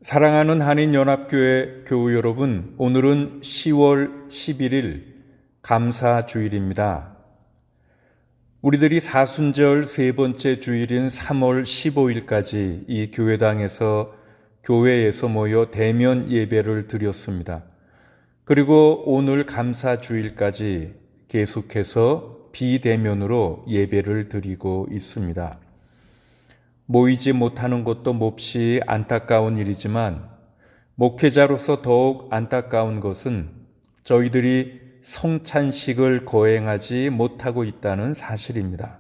사랑하는 한인연합교회 교우 여러분, 오늘은 10월 11일 감사주일입니다. 우리들이 사순절 세 번째 주일인 3월 15일까지 이 교회당에서 교회에서 모여 대면 예배를 드렸습니다. 그리고 오늘 감사주일까지 계속해서 비대면으로 예배를 드리고 있습니다. 모이지 못하는 것도 몹시 안타까운 일이지만 목회자로서 더욱 안타까운 것은 저희들이 성찬식을 거행하지 못하고 있다는 사실입니다.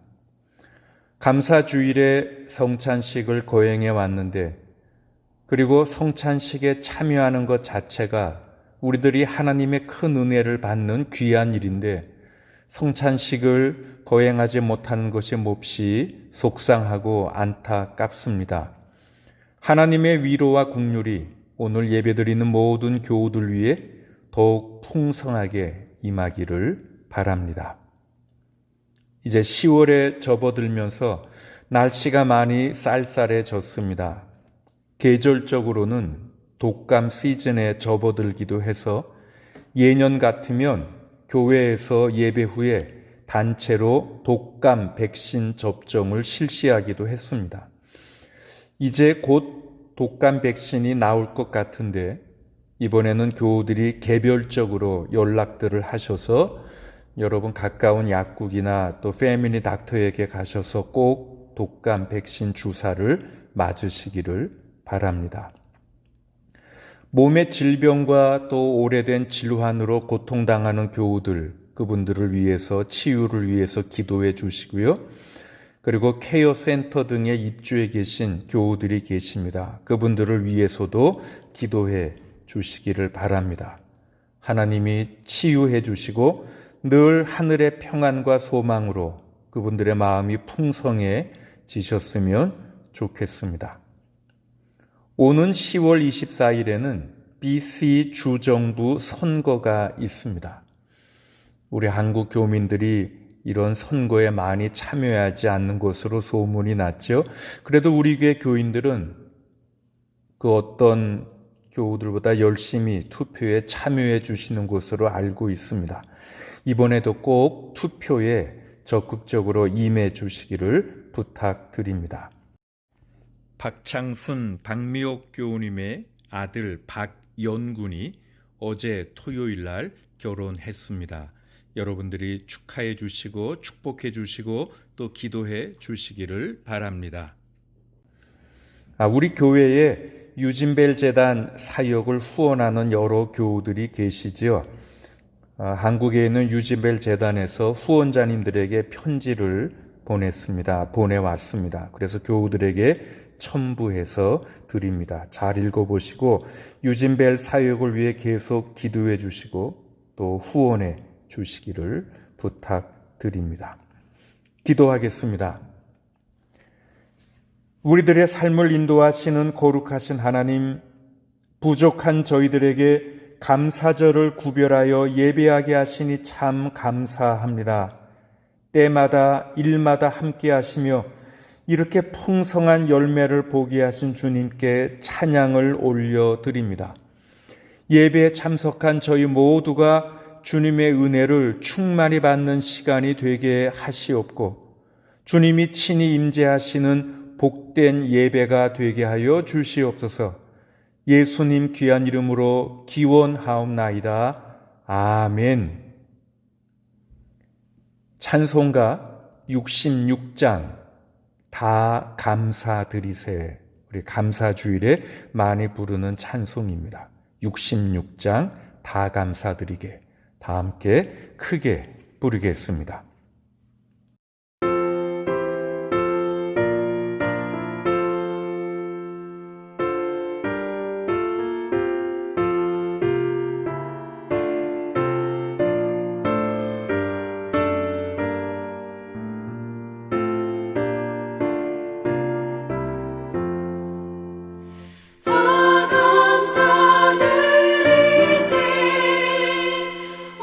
감사주일에 성찬식을 거행해 왔는데, 그리고 성찬식에 참여하는 것 자체가 우리들이 하나님의 큰 은혜를 받는 귀한 일인데, 성찬식을 거행하지 못하는 것이 몹시 속상하고 안타깝습니다. 하나님의 위로와 긍휼이 오늘 예배드리는 모든 교우들 위해 더욱 풍성하게 임하기를 바랍니다. 이제 10월에 접어들면서 날씨가 많이 쌀쌀해졌습니다. 계절적으로는 독감 시즌에 접어들기도 해서 예년 같으면 교회에서 예배 후에 단체로 독감 백신 접종을 실시하기도 했습니다. 이제 곧 독감 백신이 나올 것 같은데, 이번에는 교우들이 개별적으로 연락들을 하셔서 여러분 가까운 약국이나 또 패밀리 닥터에게 가셔서 꼭 독감 백신 주사를 맞으시기를 바랍니다. 몸의 질병과 또 오래된 질환으로 고통당하는 교우들, 그분들을 위해서 치유를 위해서 기도해 주시고요. 그리고 케어 센터 등에 입주해 계신 교우들이 계십니다. 그분들을 위해서도 기도해 주시기를 바랍니다. 하나님이 치유해 주시고 늘 하늘의 평안과 소망으로 그분들의 마음이 풍성해지셨으면 좋겠습니다. 오는 10월 24일에는 BC 주정부 선거가 있습니다. 우리 한국 교민들이 이런 선거에 많이 참여하지 않는 것으로 소문이 났죠. 그래도 우리 교회 교인들은 그 어떤 교우들보다 열심히 투표에 참여해 주시는 것으로 알고 있습니다. 이번에도 꼭 투표에 적극적으로 임해 주시기를 부탁드립니다. 박창순 박미옥 교우님의 아들 박연군이 어제 토요일 날 결혼했습니다. 여러분들이 축하해 주시고 축복해 주시고 또 기도해 주시기를 바랍니다. 우리 교회에 유진벨 재단 사역을 후원하는 여러 교우들이 계시지요. 한국에 있는 유진벨 재단에서 후원자님들에게 편지를 보내왔습니다. 그래서 교우들에게 첨부해서 드립니다. 잘 읽어보시고 유진벨 사역을 위해 계속 기도해 주시고 또 후원해 주시기를 부탁드립니다. 기도하겠습니다. 우리들의 삶을 인도하시는 거룩하신 하나님, 부족한 저희들에게 감사절을 구별하여 예배하게 하시니 참 감사합니다. 때마다 일마다 함께 하시며 이렇게 풍성한 열매를 보게 하신 주님께 찬양을 올려드립니다. 예배에 참석한 저희 모두가 주님의 은혜를 충만히 받는 시간이 되게 하시옵고 주님이 친히 임재하시는 복된 예배가 되게 하여 주시옵소서. 예수님 귀한 이름으로 기원하옵나이다. 아멘. 찬송가 66장 다 감사드리세. 우리 감사주일에 많이 부르는 찬송입니다. 66장 다 감사드리게. 다 함께 크게 부르겠습니다.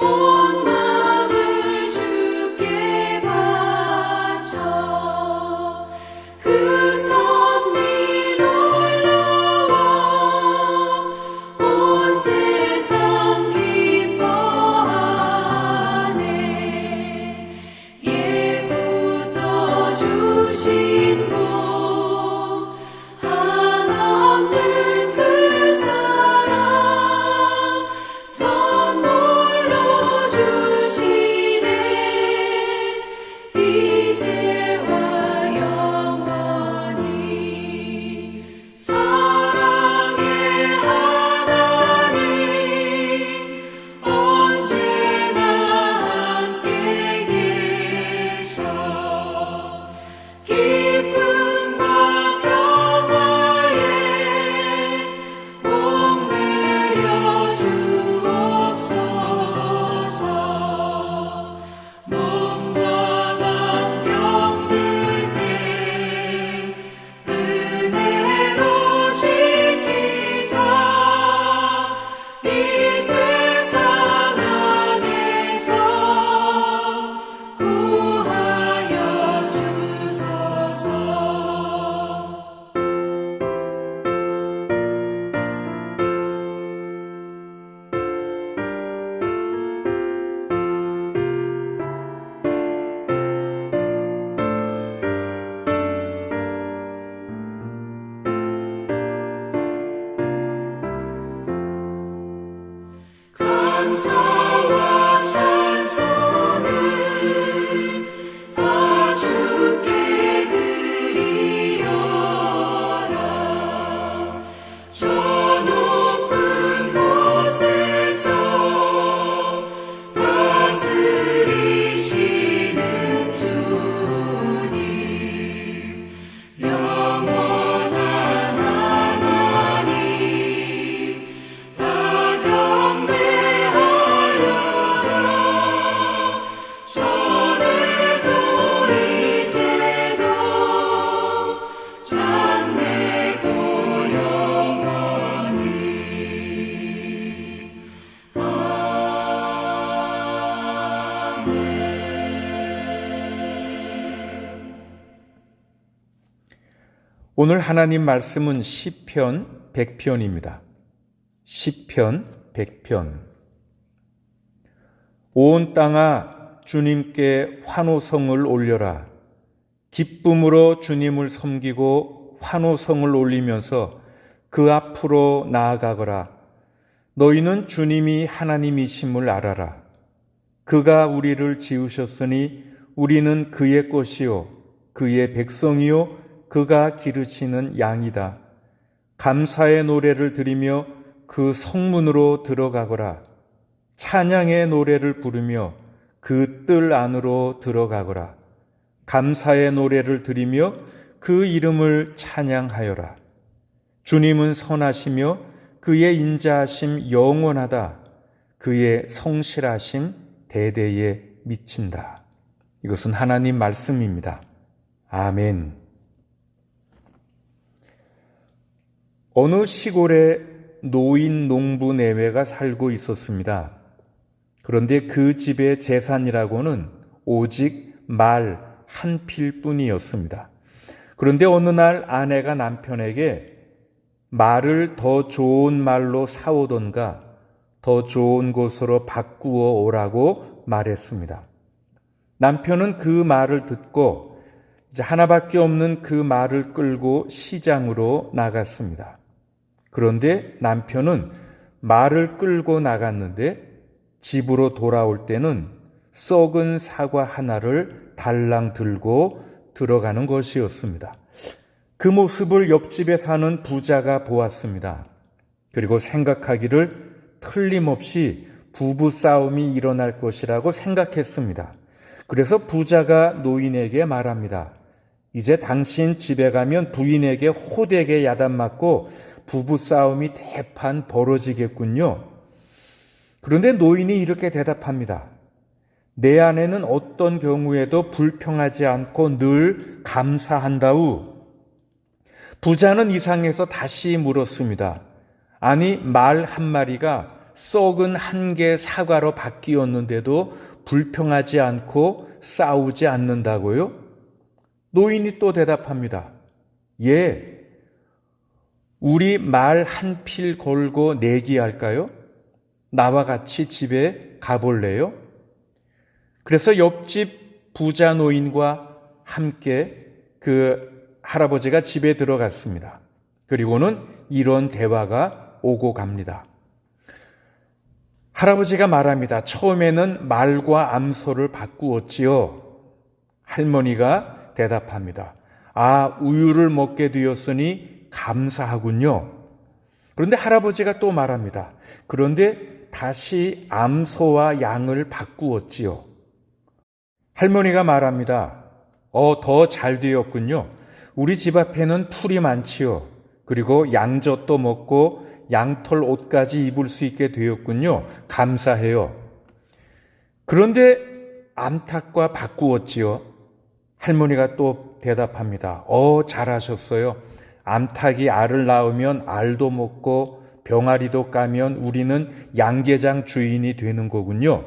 온 마음을 주께 감사와 찬송을 다 주께 드리어라. 저 높은 곳에서 다스리시는 주님, 영원한 하나님, 다 경배하여라. 전에도 이제도 장래도 영원히. 오늘 하나님 말씀은 시편 100편입니다. 시편 100편. 온 땅아 주님께 환호성을 올려라. 기쁨으로 주님을 섬기고 환호성을 올리면서 그 앞으로 나아가거라. 너희는 주님이 하나님이심을 알아라. 그가 우리를 지으셨으니 우리는 그의 것이요 그의 백성이요 그가 기르시는 양이다. 감사의 노래를 드리며 그 성문으로 들어가거라. 찬양의 노래를 부르며 그 뜰 안으로 들어가거라. 감사의 노래를 드리며 그 이름을 찬양하여라. 주님은 선하시며 그의 인자하심 영원하다. 그의 성실하심 대대에 미친다. 이것은 하나님 말씀입니다. 아멘. 어느 시골에 노인 농부 내외가 살고 있었습니다. 그런데 그 집의 재산이라고는 오직 말 한 필뿐이었습니다. 그런데 어느 날 아내가 남편에게 말을 더 좋은 말로 사오던가 더 좋은 곳으로 바꾸어 오라고 말했습니다. 남편은 그 말을 듣고 이제 하나밖에 없는 그 말을 끌고 시장으로 나갔습니다. 그런데 남편은 말을 끌고 나갔는데 집으로 돌아올 때는 썩은 사과 하나를 달랑 들고 들어가는 것이었습니다. 그 모습을 옆집에 사는 부자가 보았습니다. 그리고 생각하기를 틀림없이 부부싸움이 일어날 것이라고 생각했습니다. 그래서 부자가 노인에게 말합니다. 이제 당신 집에 가면 부인에게 호되게 야단맞고 부부싸움이 대판 벌어지겠군요. 그런데 노인이 이렇게 대답합니다. 내 아내는 어떤 경우에도 불평하지 않고 늘 감사한다우. 부자는 이상해서 다시 물었습니다. 아니, 말 한 마리가 썩은 한 개 사과로 바뀌었는데도 불평하지 않고 싸우지 않는다고요? 노인이 또 대답합니다. 예, 우리 말 한 필 걸고 내기할까요? 나와 같이 집에 가볼래요? 그래서 옆집 부자 노인과 함께 그 할아버지가 집에 들어갔습니다. 그리고는 이런 대화가 오고 갑니다. 할아버지가 말합니다. 처음에는 말과 암소를 바꾸었지요. 할머니가 대답합니다. 아, 우유를 먹게 되었으니 감사하군요. 그런데 할아버지가 또 말합니다. 그런데 다시 암소와 양을 바꾸었지요. 할머니가 말합니다. 더 잘 되었군요. 우리 집 앞에는 풀이 많지요. 그리고 양젖도 먹고 양털 옷까지 입을 수 있게 되었군요. 감사해요. 그런데 암탉과 바꾸었지요. 할머니가 또 대답합니다. 잘하셨어요. 암탉이 알을 낳으면 알도 먹고 병아리도 까면 우리는 양계장 주인이 되는 거군요.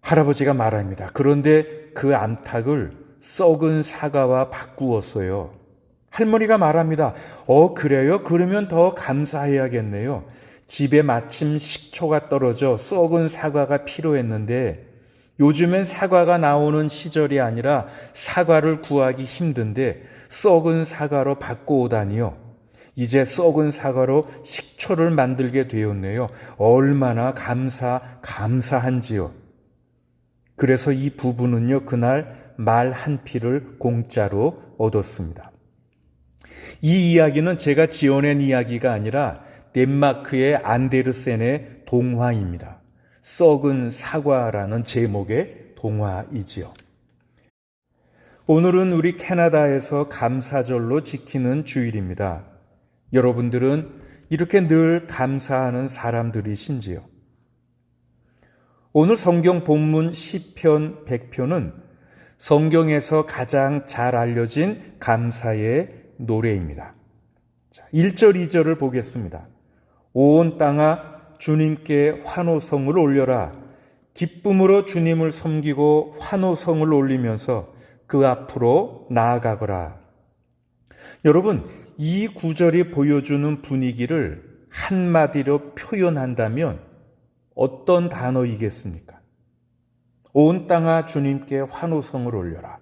할아버지가 말합니다. 그런데 그 암탉을 썩은 사과와 바꾸었어요. 할머니가 말합니다. 그래요? 그러면 더 감사해야겠네요. 집에 마침 식초가 떨어져 썩은 사과가 필요했는데 요즘엔 사과가 나오는 시절이 아니라 사과를 구하기 힘든데 썩은 사과로 바꿔오다니요. 이제 썩은 사과로 식초를 만들게 되었네요. 얼마나 감사한지요. 그래서 이 부부는요, 그날 말 한 피를 공짜로 얻었습니다. 이 이야기는 제가 지어낸 이야기가 아니라 덴마크의 안데르센의 동화입니다. 썩은 사과라는 제목의 동화이지요. 오늘은 우리 캐나다에서 감사절로 지키는 주일입니다. 여러분들은 이렇게 늘 감사하는 사람들이신지요? 오늘 성경 본문 시편 100편은 성경에서 가장 잘 알려진 감사의 노래입니다. 1절, 2절을 보겠습니다. 온 땅아 주님께 환호성을 올려라. 기쁨으로 주님을 섬기고 환호성을 올리면서 그 앞으로 나아가거라. 여러분, 이 구절이 보여주는 분위기를 한마디로 표현한다면 어떤 단어이겠습니까? 온 땅아 주님께 환호성을 올려라.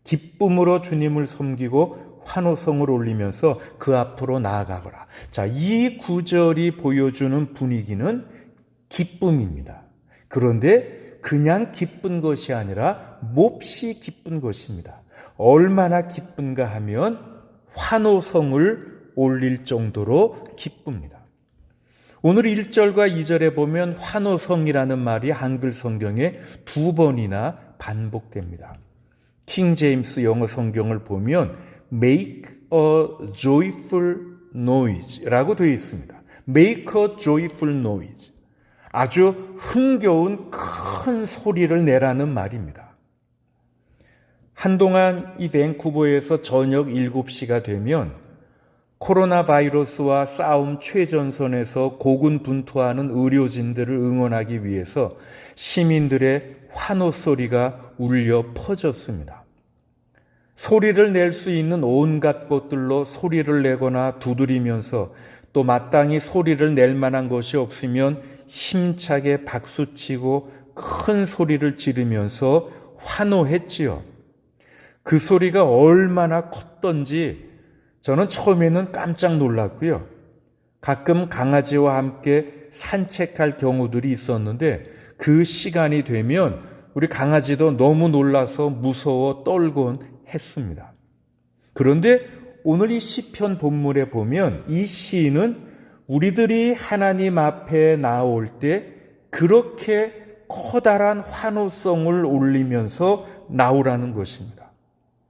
기쁨으로 주님을 섬기고 환호성을 올리면서 그 앞으로 나아가거라. 자, 이 구절이 보여주는 분위기는 기쁨입니다. 그런데 그냥 기쁜 것이 아니라 몹시 기쁜 것입니다. 얼마나 기쁜가 하면 환호성을 올릴 정도로 기쁩니다. 오늘 1절과 2절에 보면 환호성이라는 말이 한글 성경에 2번이나 반복됩니다. 킹 제임스 영어 성경을 보면 make a joyful noise라고 되어 있습니다. make a joyful noise. 아주 흥겨운 큰 소리를 내라는 말입니다. 한동안 이 밴쿠버에서 저녁 7시가 되면 코로나 바이러스와 싸움 최전선에서 고군분투하는 의료진들을 응원하기 위해서 시민들의 환호 소리가 울려 퍼졌습니다. 소리를 낼 수 있는 온갖 것들로 소리를 내거나 두드리면서 또 마땅히 소리를 낼 만한 것이 없으면 힘차게 박수치고 큰 소리를 지르면서 환호했지요. 그 소리가 얼마나 컸던지 저는 처음에는 깜짝 놀랐고요. 가끔 강아지와 함께 산책할 경우들이 있었는데 그 시간이 되면 우리 강아지도 너무 놀라서 무서워 떨곤 했습니다. 그런데 오늘 이 시편 본문에 보면 이 시인은 우리들이 하나님 앞에 나올 때 그렇게 커다란 환호성을 올리면서 나오라는 것입니다.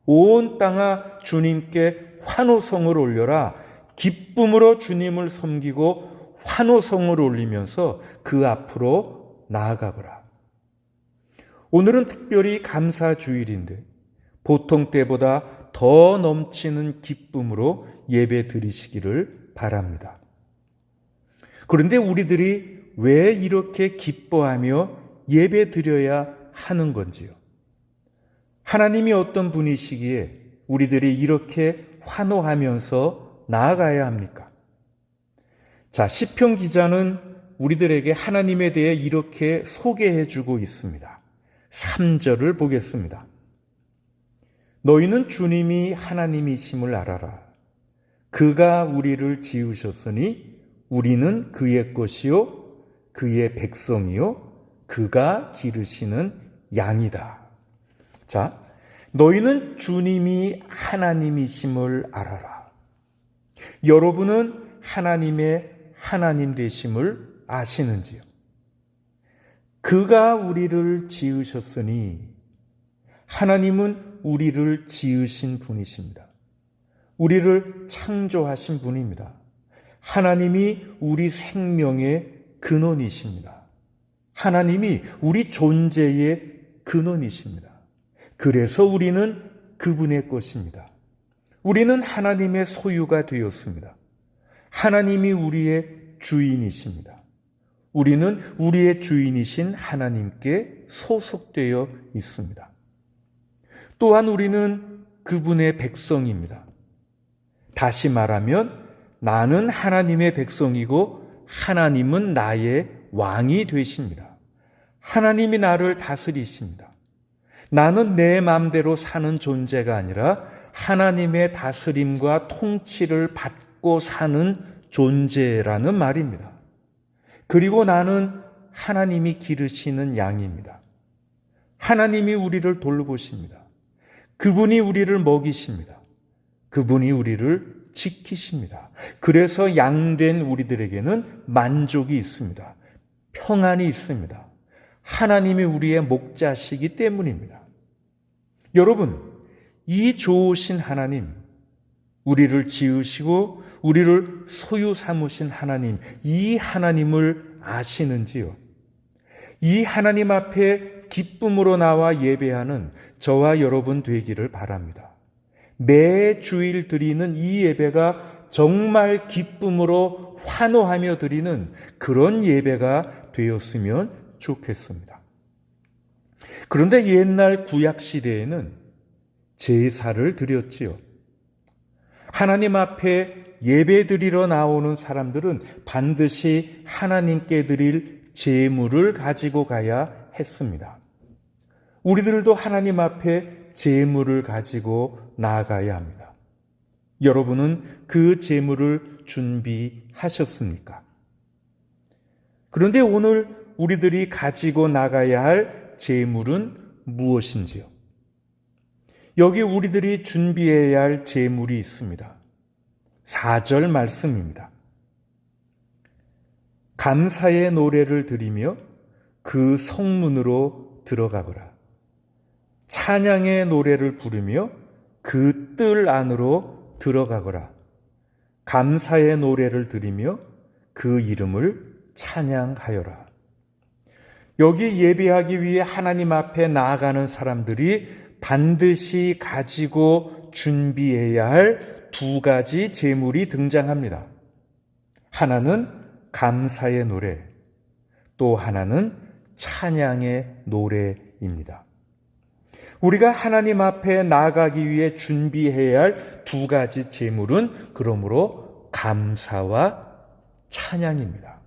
온 땅아 주님께 환호성을 올려라. 기쁨으로 주님을 섬기고 환호성을 올리면서 그 앞으로 나아가거라. 오늘은 특별히 감사주일인데 보통 때보다 더 넘치는 기쁨으로 예배 드리시기를 바랍니다. 그런데 우리들이 왜 이렇게 기뻐하며 예배 드려야 하는 건지요? 하나님이 어떤 분이시기에 우리들이 이렇게 환호하면서 나아가야 합니까? 자, 시편 기자는 우리들에게 하나님에 대해 이렇게 소개해 주고 있습니다. 3절을 보겠습니다. 너희는 주님이 하나님이심을 알아라. 그가 우리를 지으셨으니 우리는 그의 것이요 그의 백성이요 그가 기르시는 양이다. 자, 너희는 주님이 하나님이심을 알아라. 여러분은 하나님의 하나님 되심을 아시는지요? 그가 우리를 지으셨으니 하나님은 우리를 지으신 분이십니다. 우리를 창조하신 분입니다. 하나님이 우리 생명의 근원이십니다. 하나님이 우리 존재의 근원이십니다. 그래서 우리는 그분의 것입니다. 우리는 하나님의 소유가 되었습니다. 하나님이 우리의 주인이십니다. 우리는 우리의 주인이신 하나님께 소속되어 있습니다. 또한 우리는 그분의 백성입니다. 다시 말하면 나는 하나님의 백성이고 하나님은 나의 왕이 되십니다. 하나님이 나를 다스리십니다. 나는 내 마음대로 사는 존재가 아니라 하나님의 다스림과 통치를 받고 먹고 사는 존재라는 말입니다. 그리고 나는 하나님이 기르시는 양입니다. 하나님이 우리를 돌보십니다. 그분이 우리를 먹이십니다. 그분이 우리를 지키십니다. 그래서 양된 우리들에게는 만족이 있습니다. 평안이 있습니다. 하나님이 우리의 목자시기 때문입니다. 여러분, 이 좋으신 하나님, 우리를 지으시고 우리를 소유 삼으신 하나님, 이 하나님을 아시는지요? 이 하나님 앞에 기쁨으로 나와 예배하는 저와 여러분 되기를 바랍니다. 매 주일 드리는 이 예배가 정말 기쁨으로 환호하며 드리는 그런 예배가 되었으면 좋겠습니다. 그런데 옛날 구약 시대에는 제사를 드렸지요. 하나님 앞에 예배 드리러 나오는 사람들은 반드시 하나님께 드릴 제물을 가지고 가야 했습니다. 우리들도 하나님 앞에 제물을 가지고 나아가야 합니다. 여러분은 그 제물을 준비하셨습니까? 그런데 오늘 우리들이 가지고 나가야 할 제물은 무엇인지요? 여기 우리들이 준비해야 할 제물이 있습니다. 4절 말씀입니다. 감사의 노래를 드리며 그 성문으로 들어가거라. 찬양의 노래를 부르며 그 뜰 안으로 들어가거라. 감사의 노래를 드리며 그 이름을 찬양하여라. 여기 예배하기 위해 하나님 앞에 나아가는 사람들이 반드시 가지고 준비해야 할 두 가지 제물이 등장합니다. 하나는 감사의 노래, 또 하나는 찬양의 노래입니다. 우리가 하나님 앞에 나아가기 위해 준비해야 할 두 가지 제물은 그러므로 감사와 찬양입니다.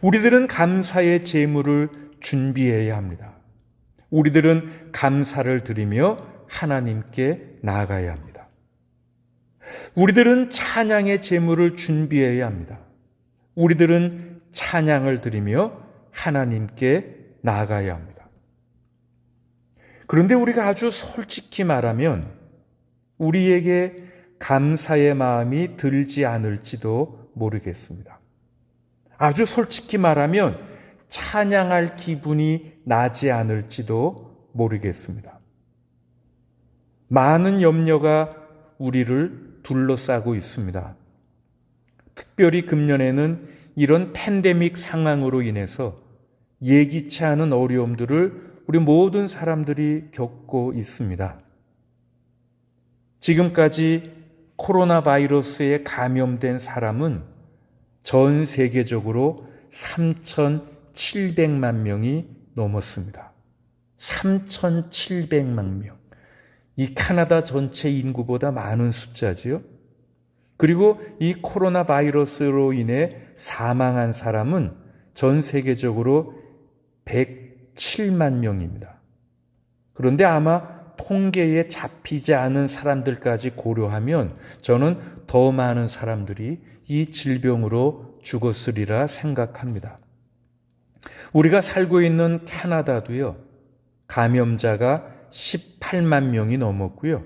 우리들은 감사의 제물을 준비해야 합니다. 우리들은 감사를 드리며 하나님께 나아가야 합니다. 우리들은 찬양의 제물을 준비해야 합니다. 우리들은 찬양을 드리며 하나님께 나아가야 합니다. 그런데 우리가 아주 솔직히 말하면 우리에게 감사의 마음이 들지 않을지도 모르겠습니다. 아주 솔직히 말하면 찬양할 기분이 나지 않을지도 모르겠습니다. 많은 염려가 우리를 둘러싸고 있습니다. 특별히 금년에는 이런 팬데믹 상황으로 인해서 예기치 않은 어려움들을 우리 모든 사람들이 겪고 있습니다. 지금까지 코로나 바이러스에 감염된 사람은 전 세계적으로 3,700만 명이 넘었습니다. 3,700만 명. 이 캐나다 전체 인구보다 많은 숫자지요. 그리고 이 코로나 바이러스로 인해 사망한 사람은 전 세계적으로 107만 명입니다. 그런데 아마 통계에 잡히지 않은 사람들까지 고려하면 저는 더 많은 사람들이 이 질병으로 죽었으리라 생각합니다. 우리가 살고 있는 캐나다도요, 감염자가 18만 명이 넘었고요.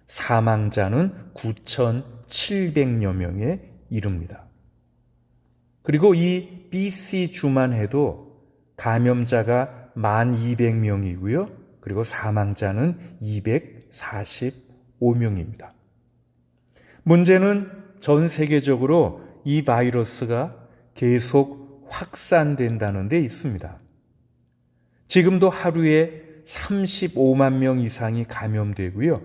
사망자는 9,700여 명에 이릅니다. 그리고 이 BC주만 해도 감염자가 1,200명이고요. 그리고 사망자는 245명입니다. 문제는 전 세계적으로 이 바이러스가 계속 확산된다는 데 있습니다. 지금도 하루에 35만 명 이상이 감염되고요.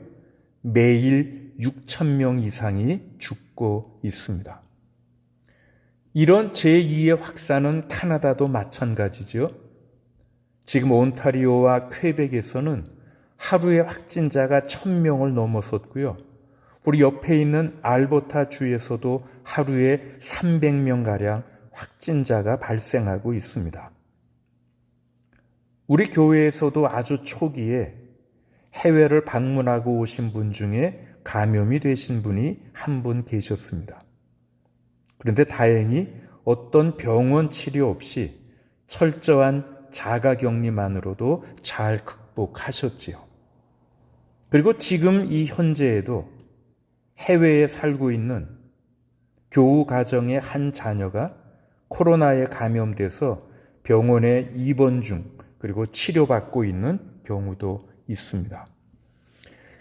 매일 6,000명 이상이 죽고 있습니다. 이런 제2의 확산은 캐나다도 마찬가지죠. 지금 온타리오와 퀘벡에서는 하루에 확진자가 1,000명을 넘어섰고요. 우리 옆에 있는 알버타 주에서도 하루에 300명가량 확진자가 발생하고 있습니다. 우리 교회에서도 아주 초기에 해외를 방문하고 오신 분 중에 감염이 되신 분이 한 분 계셨습니다. 그런데 다행히 어떤 병원 치료 없이 철저한 자가격리만으로도 잘 극복하셨지요. 그리고 지금 이 현재에도 해외에 살고 있는 교우 가정의 한 자녀가 코로나에 감염돼서 병원에 입원 중 그리고 치료받고 있는 경우도 있습니다.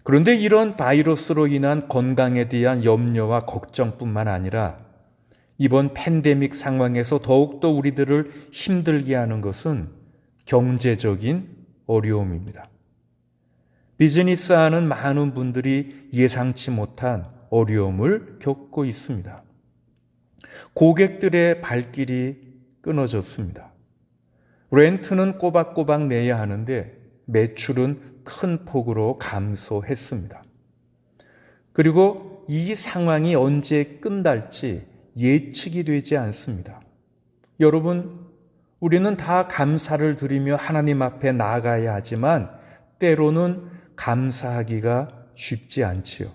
그런데 이런 바이러스로 인한 건강에 대한 염려와 걱정뿐만 아니라 이번 팬데믹 상황에서 더욱더 우리들을 힘들게 하는 것은 경제적인 어려움입니다. 비즈니스하는 많은 분들이 예상치 못한 어려움을 겪고 있습니다. 고객들의 발길이 끊어졌습니다. 렌트는 꼬박꼬박 내야 하는데 매출은 큰 폭으로 감소했습니다. 그리고 이 상황이 언제 끝날지 예측이 되지 않습니다. 여러분, 우리는 다 감사를 드리며 하나님 앞에 나아가야 하지만 때로는 감사하기가 쉽지 않지요.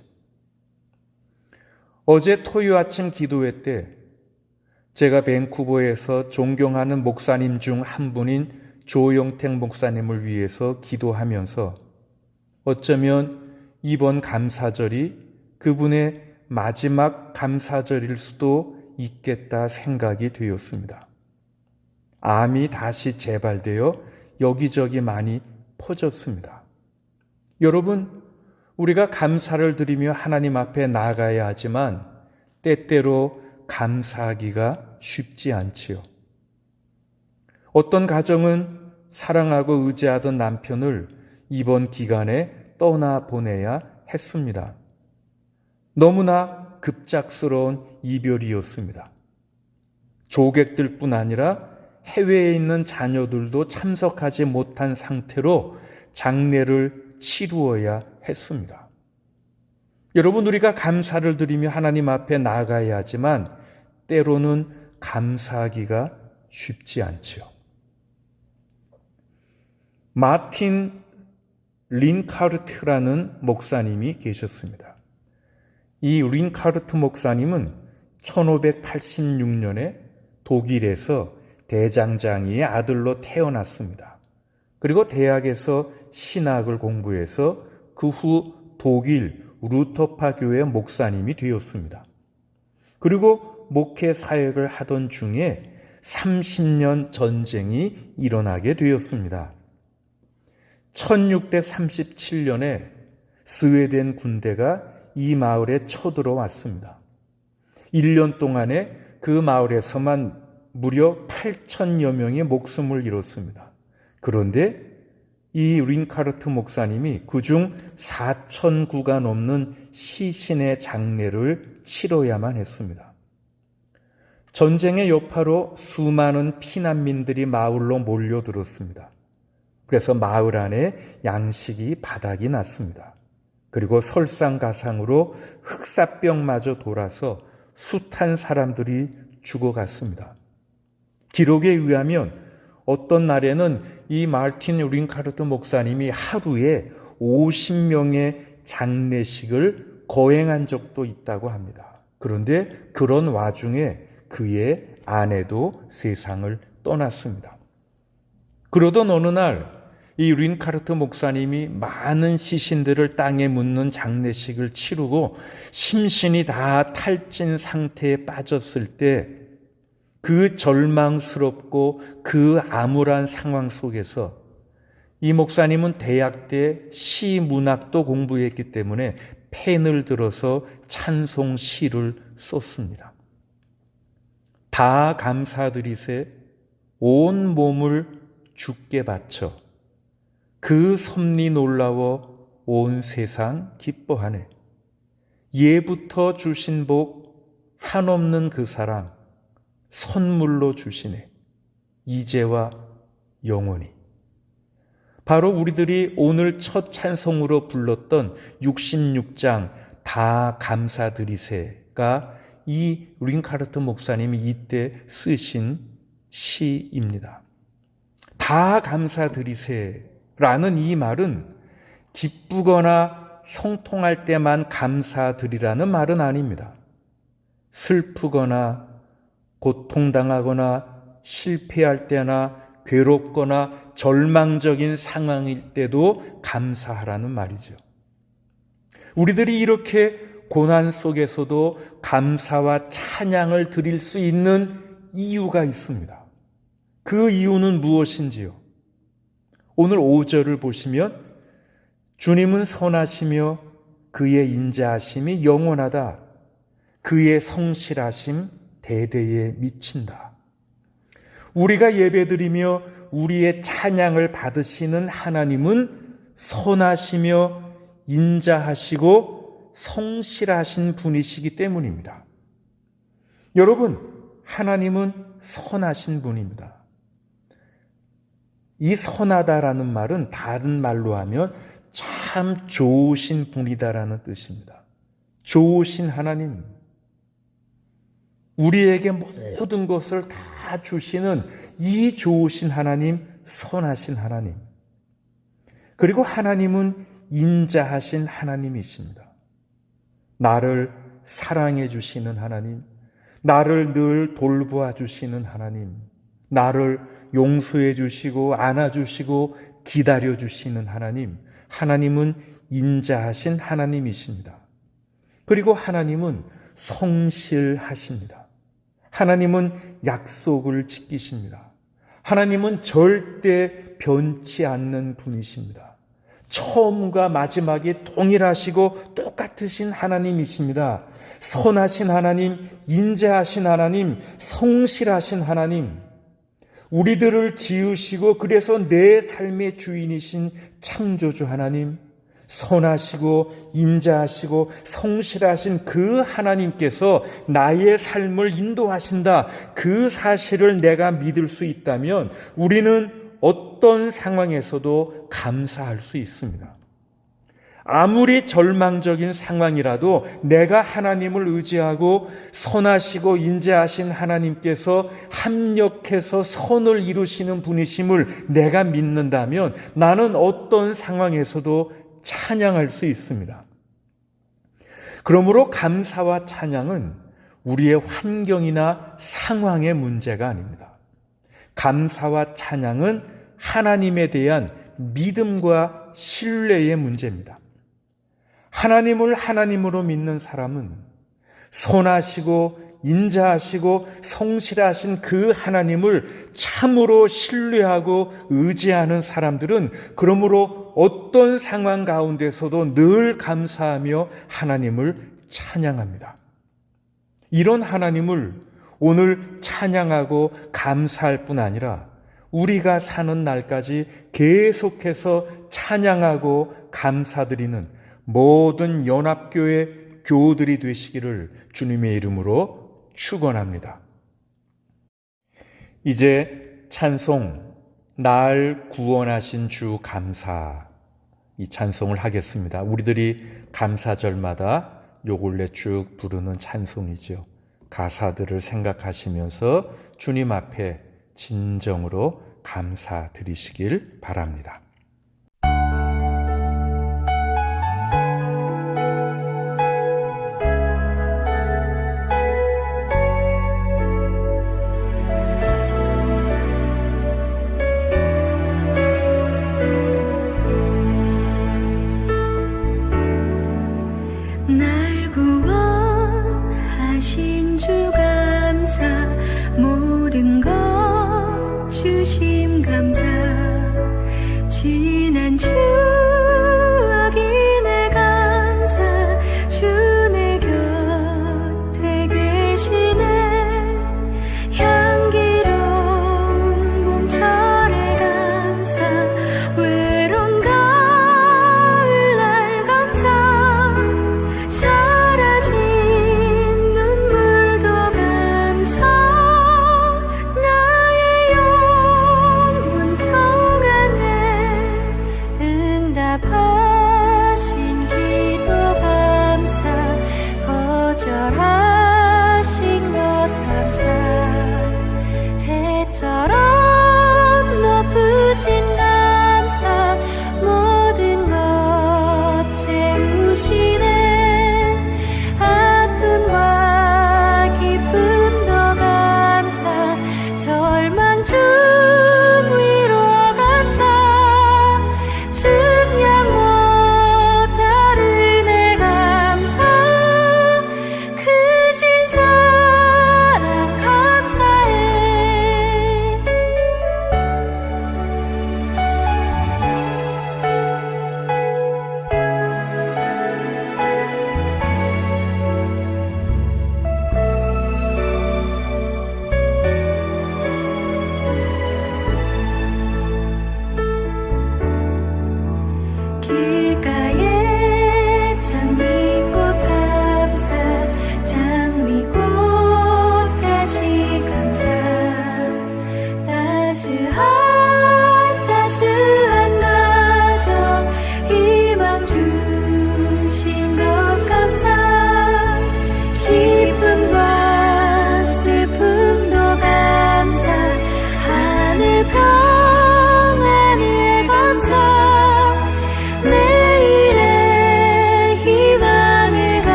어제 토요 아침 기도회 때 제가 밴쿠버에서 존경하는 목사님 중 한 분인 조영택 목사님을 위해서 기도하면서 어쩌면 이번 감사절이 그분의 마지막 감사절일 수도 있겠다 생각이 되었습니다. 암이 다시 재발되어 여기저기 많이 퍼졌습니다. 여러분, 우리가 감사를 드리며 하나님 앞에 나아가야 하지만 때때로 감사하기가 쉽지 않지요. 어떤 가정은 사랑하고 의지하던 남편을 이번 기간에 떠나보내야 했습니다. 너무나 급작스러운 이별이었습니다. 조객들뿐 아니라 해외에 있는 자녀들도 참석하지 못한 상태로 장례를 치루어야 했습니다. 여러분, 우리가 감사를 드리며 하나님 앞에 나아가야 하지만 때로는 감사하기가 쉽지 않지요. 마틴 린카르트라는 목사님이 계셨습니다. 이 린카르트 목사님은 1586년에 독일에서 대장장이의 아들로 태어났습니다. 그리고 대학에서 신학을 공부해서 그 후 독일 루터파 교회 목사님이 되었습니다. 그리고 목회 사역을 하던 중에 30년 전쟁이 일어나게 되었습니다. 1637년에 스웨덴 군대가 이 마을에 쳐들어왔습니다. 1년 동안에 그 마을에서만 무려 8천여 명의 목숨을 잃었습니다. 그런데 이 린카르트 목사님이 그중 4,000구가 넘는 시신의 장례를 치러야만 했습니다. 전쟁의 여파로 수많은 피난민들이 마을로 몰려들었습니다. 그래서 마을 안에 양식이 바닥이 났습니다. 그리고 설상가상으로 흑사병마저 돌아서 숱한 사람들이 죽어갔습니다. 기록에 의하면 어떤 날에는 이 마틴 린카르트 목사님이 하루에 50명의 장례식을 거행한 적도 있다고 합니다. 그런데 그런 와중에 그의 아내도 세상을 떠났습니다. 그러던 어느 날 이 린카르트 목사님이 많은 시신들을 땅에 묻는 장례식을 치르고 심신이 다 탈진 상태에 빠졌을 때 그 절망스럽고 그 암울한 상황 속에서 이 목사님은 대학 때 시문학도 공부했기 때문에 펜을 들어서 찬송 시를 썼습니다. 다 감사드리세 온 몸을 주께 바쳐 그 섭리 놀라워 온 세상 기뻐하네. 예부터 주신 복 한없는 그 사랑 선물로 주시네. 이제와 영원히. 바로 우리들이 오늘 첫 찬송으로 불렀던 66장 다 감사드리세가 이 린카르트 목사님이 이때 쓰신 시입니다. 다 감사드리세라는 이 말은 기쁘거나 형통할 때만 감사드리라는 말은 아닙니다. 슬프거나 고통당하거나 실패할 때나 괴롭거나 절망적인 상황일 때도 감사하라는 말이죠. 우리들이 이렇게 고난 속에서도 감사와 찬양을 드릴 수 있는 이유가 있습니다. 그 이유는 무엇인지요? 오늘 5절을 보시면 주님은 선하시며 그의 인자하심이 영원하다. 그의 성실하심 대대에 미친다. 우리가 예배드리며 우리의 찬양을 받으시는 하나님은 선하시며 인자하시고 성실하신 분이시기 때문입니다. 여러분, 하나님은 선하신 분입니다. 이 선하다라는 말은 다른 말로 하면 참 좋으신 분이다라는 뜻입니다. 좋으신 하나님. 우리에게 모든 것을 다 주시는 이 좋으신 하나님, 선하신 하나님. 그리고 하나님은 인자하신 하나님이십니다. 나를 사랑해 주시는 하나님, 나를 늘 돌보아 주시는 하나님, 나를 용서해 주시고 안아주시고 기다려 주시는 하나님, 하나님은 인자하신 하나님이십니다. 그리고 하나님은 성실하십니다. 하나님은 약속을 지키십니다. 하나님은 절대 변치 않는 분이십니다. 처음과 마지막이 동일하시고 똑같으신 하나님이십니다. 선하신 하나님, 인자하신 하나님, 성실하신 하나님, 우리들을 지으시고 그래서 내 삶의 주인이신 창조주 하나님, 선하시고 인자하시고 성실하신 그 하나님께서 나의 삶을 인도하신다. 그 사실을 내가 믿을 수 있다면 우리는 어떤 상황에서도 감사할 수 있습니다. 아무리 절망적인 상황이라도 내가 하나님을 의지하고 선하시고 인자하신 하나님께서 합력해서 선을 이루시는 분이심을 내가 믿는다면 나는 어떤 상황에서도 찬양할 수 있습니다. 그러므로 감사와 찬양은 우리의 환경이나 상황의 문제가 아닙니다. 감사와 찬양은 하나님에 대한 믿음과 신뢰의 문제입니다. 하나님을 하나님으로 믿는 사람은 선하시고 인자하시고 성실하신 그 하나님을 참으로 신뢰하고 의지하는 사람들은 그러므로 어떤 상황 가운데서도 늘 감사하며 하나님을 찬양합니다. 이런 하나님을 오늘 찬양하고 감사할 뿐 아니라 우리가 사는 날까지 계속해서 찬양하고 감사드리는 모든 연합교회 교우들이 되시기를 주님의 이름으로 축원합니다. 이제 찬송 날 구원하신 주 감사, 이 찬송을 하겠습니다. 우리들이 감사절마다 요 근래 쭉 부르는 찬송이죠. 가사들을 생각하시면서 주님 앞에 진정으로 감사드리시길 바랍니다. 날 구원하신 주 감사, 모든 것 주심 감사,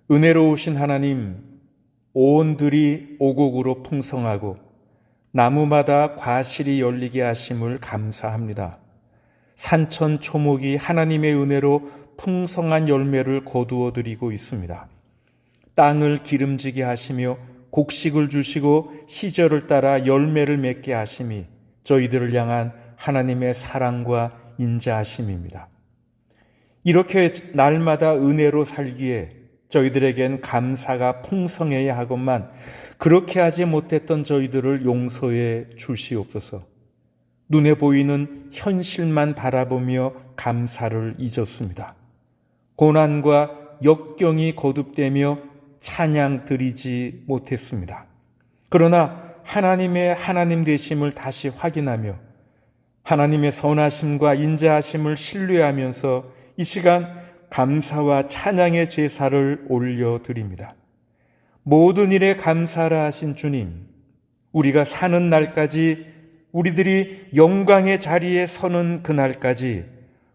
은혜로우신 하나님, 온들이 오곡으로 풍성하고 나무마다 과실이 열리게 하심을 감사합니다. 산천 초목이 하나님의 은혜로 풍성한 열매를 거두어 드리고 있습니다. 땅을 기름지게 하시며 곡식을 주시고 시절을 따라 열매를 맺게 하심이 저희들을 향한 하나님의 사랑과 인자하심입니다. 이렇게 날마다 은혜로 살기에 저희들에겐 감사가 풍성해야 하건만 그렇게 하지 못했던 저희들을 용서해 주시옵소서. 눈에 보이는 현실만 바라보며 감사를 잊었습니다. 고난과 역경이 거듭되며 찬양 드리지 못했습니다. 그러나 하나님의 하나님 되심을 다시 확인하며 하나님의 선하심과 인자하심을 신뢰하면서 이 시간 감사와 찬양의 제사를 올려드립니다. 모든 일에 감사를 하신 주님, 우리가 사는 날까지, 우리들이 영광의 자리에 서는 그날까지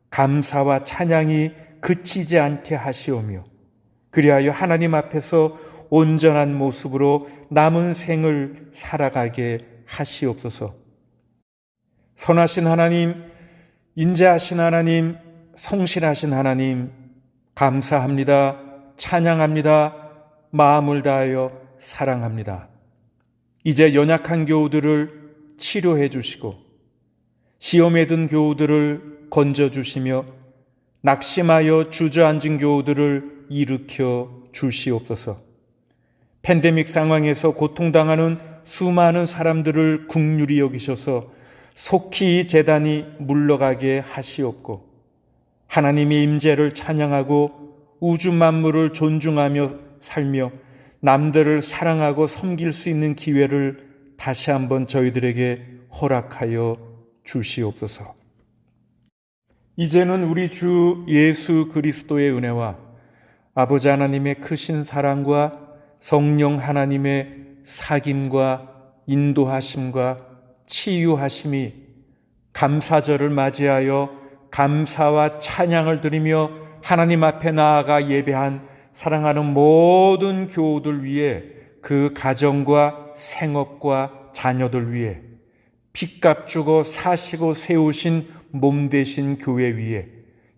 감사와 찬양이 그치지 않게 하시오며 그리하여 하나님 앞에서 온전한 모습으로 남은 생을 살아가게 하시옵소서. 선하신 하나님, 인자하신 하나님, 성실하신 하나님, 감사합니다. 찬양합니다. 마음을 다하여 사랑합니다. 이제 연약한 교우들을 치료해 주시고 시험에 든 교우들을 건져주시며 낙심하여 주저앉은 교우들을 일으켜 주시옵소서. 팬데믹 상황에서 고통당하는 수많은 사람들을 긍휼히 여기셔서 속히 이 재단이 물러가게 하시옵고 하나님의 임재를 찬양하고 우주 만물을 존중하며 살며 남들을 사랑하고 섬길 수 있는 기회를 다시 한번 저희들에게 허락하여 주시옵소서. 이제는 우리 주 예수 그리스도의 은혜와 아버지 하나님의 크신 사랑과 성령 하나님의 사귐과 인도하심과 치유하심이 감사절을 맞이하여 감사와 찬양을 드리며 하나님 앞에 나아가 예배한 사랑하는 모든 교우들 위해 그 가정과 생업과 자녀들 위해 핏값 주고 사시고 세우신 몸 되신 교회 위에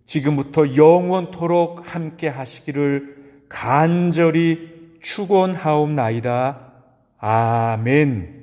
지금부터 영원토록 함께 하시기를 간절히 축원하옵나이다. 아멘.